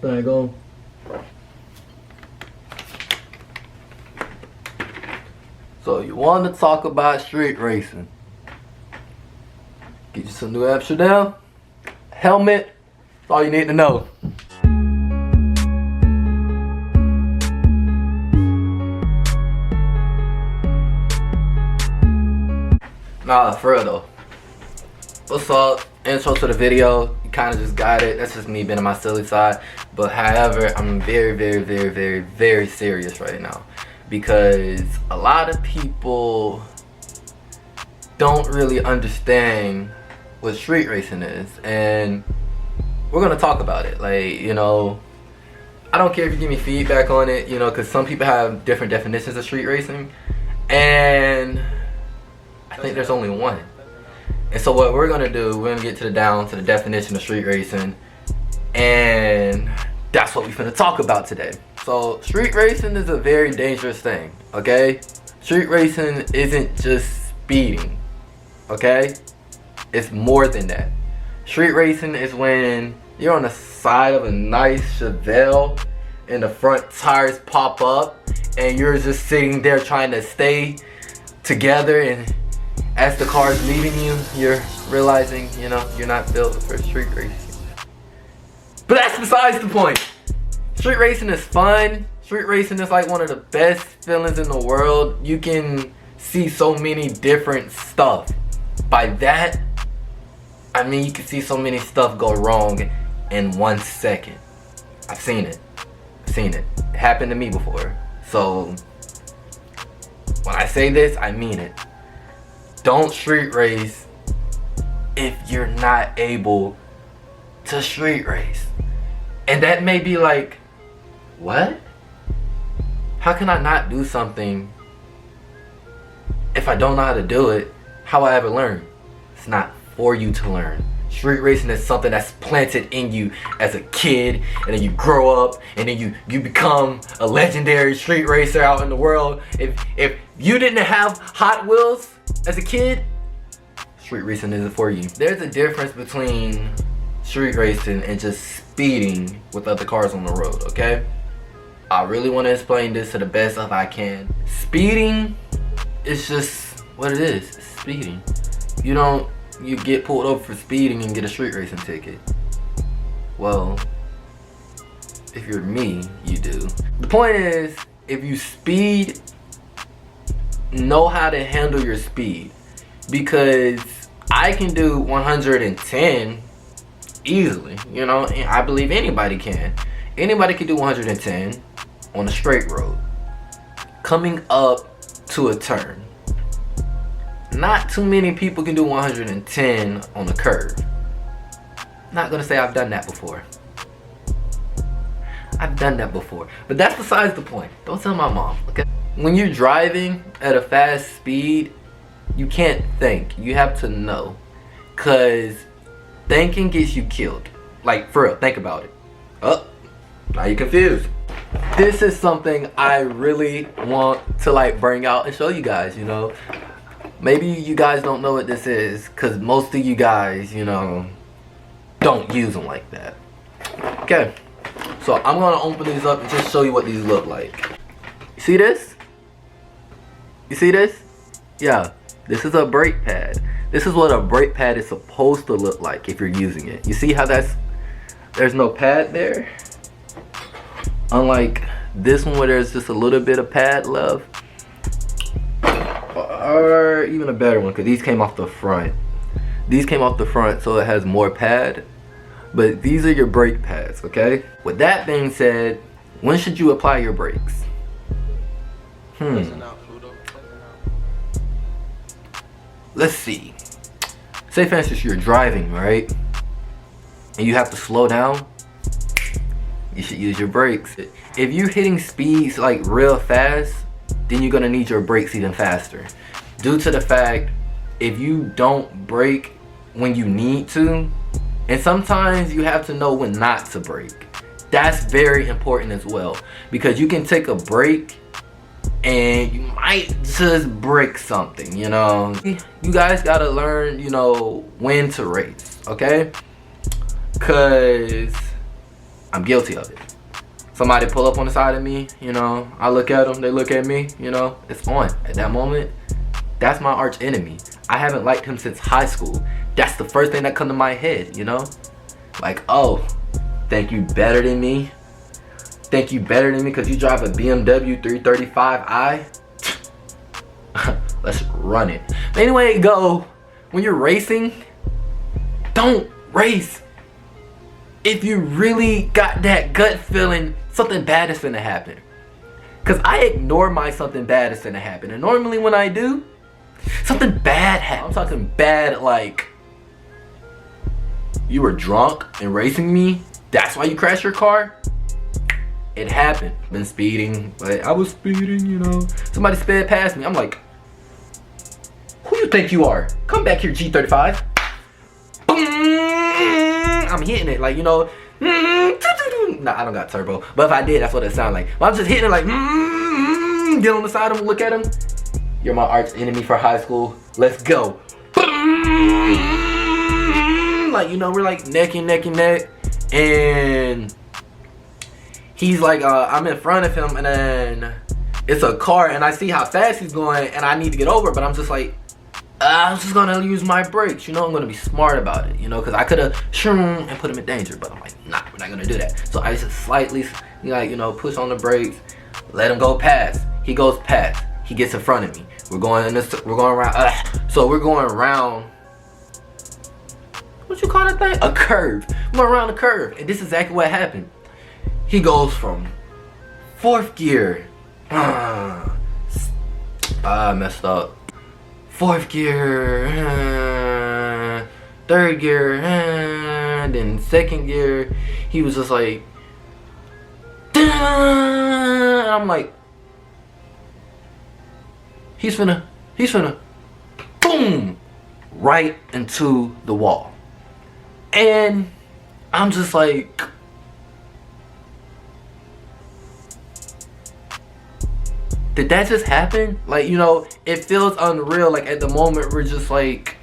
thing on. So you want to talk about street racing? Get you some New Amsterdam helmet. That's all you need to know. Nah, for real though. What's up? Intro to the video. You kind of just got it. That's just me being on my silly side. But however, I'm very serious right now. Because a lot of people don't really understand what street racing is. And we're going to talk about it. Like, you know, I don't care if you give me feedback on it, you know, because some people have different definitions of street racing. And I think there's only one. And so what we're going to do, we're going to get down to the definition of street racing. And that's what we're going to talk about today. So street racing is a very dangerous thing, okay? Street racing isn't just speeding, okay? It's more than that. Street racing is when you're on the side of a nice Chevelle and the front tires pop up and you're just sitting there trying to stay together, and as the car's leaving you, you're realizing, you know, you're not built for street racing. But that's besides the point. Street racing is fun. Street racing is like one of the best feelings in the world. You can see so many different stuff. By that, I mean you can see so many stuff go wrong in 1 second. I've seen it. It happened to me before. So when I say this, I mean it. Don't street race if you're not able to street race. And that may be like, what? How can I not do something if I don't know how to do it? How I ever learn? It's not for you to learn. Street racing is something that's planted in you as a kid, and then you grow up, and then you become a legendary street racer out in the world. If you didn't have Hot Wheels as a kid, street racing isn't for you. There's a difference between street racing and just speeding with other cars on the road, okay? I really want to explain this to the best of I can. Speeding is just what it is. It's speeding. You get pulled over for speeding and get a street racing ticket. Well, if you're me, you do. The point is, if you speed, know how to handle your speed. Because I can do 110 easily, you know, and I believe anybody can. Anybody can do 110 on a straight road. Coming up to a turn. Not too many people can do 110 on a curve. Not gonna say I've done that before. I've done that before. But that's besides the point. Don't tell my mom, okay? When you're driving at a fast speed, you can't think. You have to know. Cause thinking gets you killed. Like, for real, think about it. Oh, now you're confused. This is something I really want to like bring out and show you guys, you know. Maybe you guys don't know what this is, because most of you guys, you know, don't use them like that. Okay, so I'm going to open these up and just show you what these look like. You see this? You see this? Yeah, this is a brake pad. This is what a brake pad is supposed to look like if you're using it. You see how there's no pad there? Unlike this one where there's just a little bit of pad left. Or even a better one, because these came off the front. These came off the front, so it has more pad. But these are your brake pads, okay? With that being said, when should you apply your brakes? Let's see. Say for instance you're driving, right? And you have to slow down. You should use your brakes. If you're hitting speeds like real fast, then you're gonna need your brakes even faster. Due to the fact, if you don't brake when you need to, and sometimes you have to know when not to brake. That's very important as well, because you can take a break and you might just break something, you know. You guys gotta learn, you know, when to race, okay? Cause I'm guilty of it. Somebody pull up on the side of me, you know, I look at them, they look at me, you know, it's on. At that moment, that's my arch enemy. I haven't liked him since high school. That's the first thing that come to my head, you know? Like, oh, think you better than me? Think you better than me because you drive a BMW 335i? Let's run it. Anyway, go. When you're racing, don't race. If you really got that gut feeling, something bad is finna happen. Cause I ignore my something bad is finna happen. And normally when I do, something bad happens. I'm talking bad like you were drunk and racing me. That's why you crashed your car. It happened. Been speeding, but I was speeding, you know. Somebody sped past me. I'm like, who you think you are? Come back here, G35. I'm hitting it like, you know. Nah, I don't got turbo. But if I did, that's what it sounded like. But I'm just hitting it like, get on the side of him, look at him. You're my arch enemy for high school. Let's go. Like, you know, we're like neck and neck and neck. And he's like, I'm in front of him, and then it's a car, and I see how fast he's going, and I need to get over, but I'm just like, I'm just gonna use my brakes, you know. I'm gonna be smart about it, you know, because I could have and put him in danger, but I'm like, nah, we're not gonna do that. So I just slightly, like, you know, push on the brakes, let him go past. He goes past. He gets in front of me. We're going in this. We're going around. So we're going around. What you call that thing? A curve. We're going around a curve, and this is exactly what happened. He goes from fourth gear. I messed up. Fourth gear, third gear, then second gear. He was just like, and I'm like, he's finna, boom, right into the wall. And I'm just like, did that just happen? Like, you know, it feels unreal. Like, at the moment, we're just like,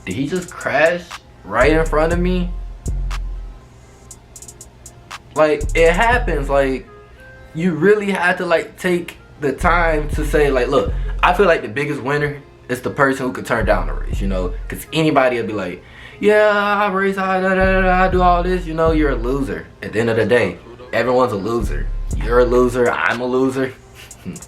did he just crash right in front of me? Like, it happens. Like, you really have to, like, take the time to say, like, look, I feel like the biggest winner is the person who could turn down the race, you know? Because anybody will be like, yeah, I race, I do all this, you know? You're a loser. At the end of the day, everyone's a loser. You're a loser, I'm a loser.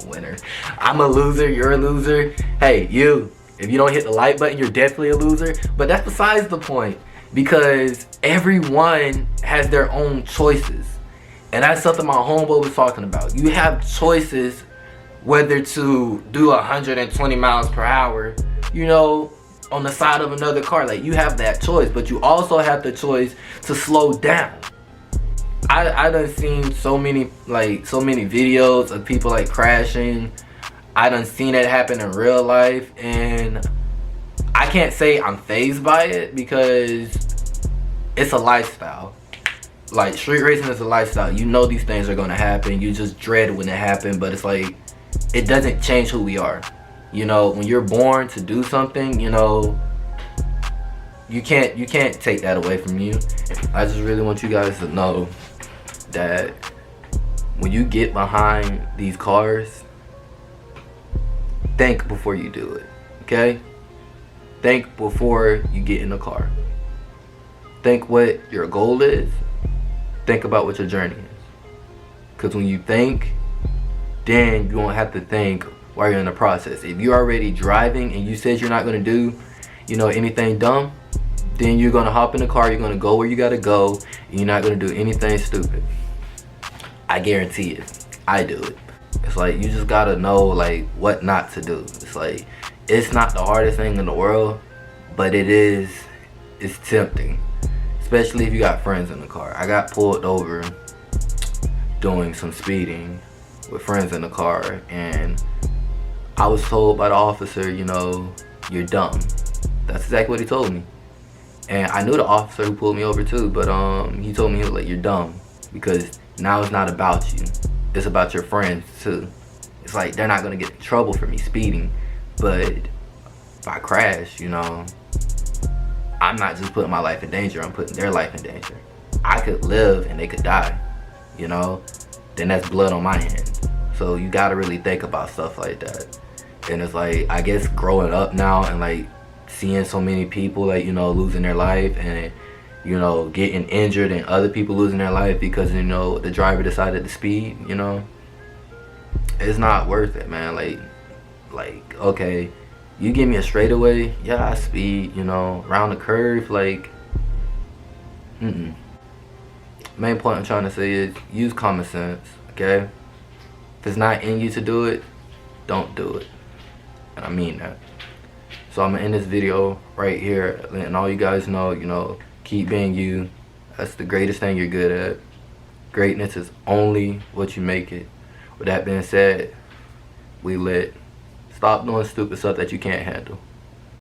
Winner. I'm a loser, you're a loser. Hey, you, if you don't hit the like button, you're definitely a loser. But that's besides the point, because everyone has their own choices. And that's something my homeboy was talking about. You have choices whether to do 120 miles per hour, you know, on the side of another car. Like, you have that choice, but you also have the choice to slow down. I done seen so many videos of people like crashing. I done seen it happen in real life, and I can't say I'm fazed by it because it's a lifestyle. Like, street racing is a lifestyle. You know these things are gonna happen. You just dread when it happens, but it's like, it doesn't change who we are. You know, when you're born to do something, you know, you can't take that away from you. I just really want you guys to know that when you get behind these cars, think before you do it, okay? Think before you get in the car. Think what your goal is. Think about what your journey is. Because when you think, then you won't have to think while you're in the process. If you're already driving and you said you're not going to do, you know, anything dumb, then you're going to hop in the car, you're going to go where you got to go, and you're not going to do anything stupid. I guarantee it. I do it. It's like, you just got to know, like, what not to do. It's like, it's not the hardest thing in the world, but it's tempting. Especially if you got friends in the car. I got pulled over doing some speeding with friends in the car, and I was told by the officer, you know, you're dumb. That's exactly what he told me. And I knew the officer who pulled me over too, but he told me, he was like, you're dumb, because now it's not about you, it's about your friends too. It's like, they're not gonna get in trouble for me speeding, but if I crash, you know, I'm not just putting my life in danger, I'm putting their life in danger. I could live and they could die, you know, then that's blood on my hands. So you gotta really think about stuff like that. And it's like, I guess growing up now and like seeing so many people like, you know, losing their life and, you know, getting injured and other people losing their life because, you know, the driver decided to speed, you know, it's not worth it, man. Like, okay, you give me a straightaway, yeah, I speed, you know, around the curve, like, Main point I'm trying to say is use common sense, okay? If it's not in you to do it, don't do it. And I mean that. So I'm gonna end this video right here, letting all you guys know, you know, keep being you. That's the greatest thing you're good at. Greatness is only what you make it. With that being said, we lit. Stop doing stupid stuff that you can't handle.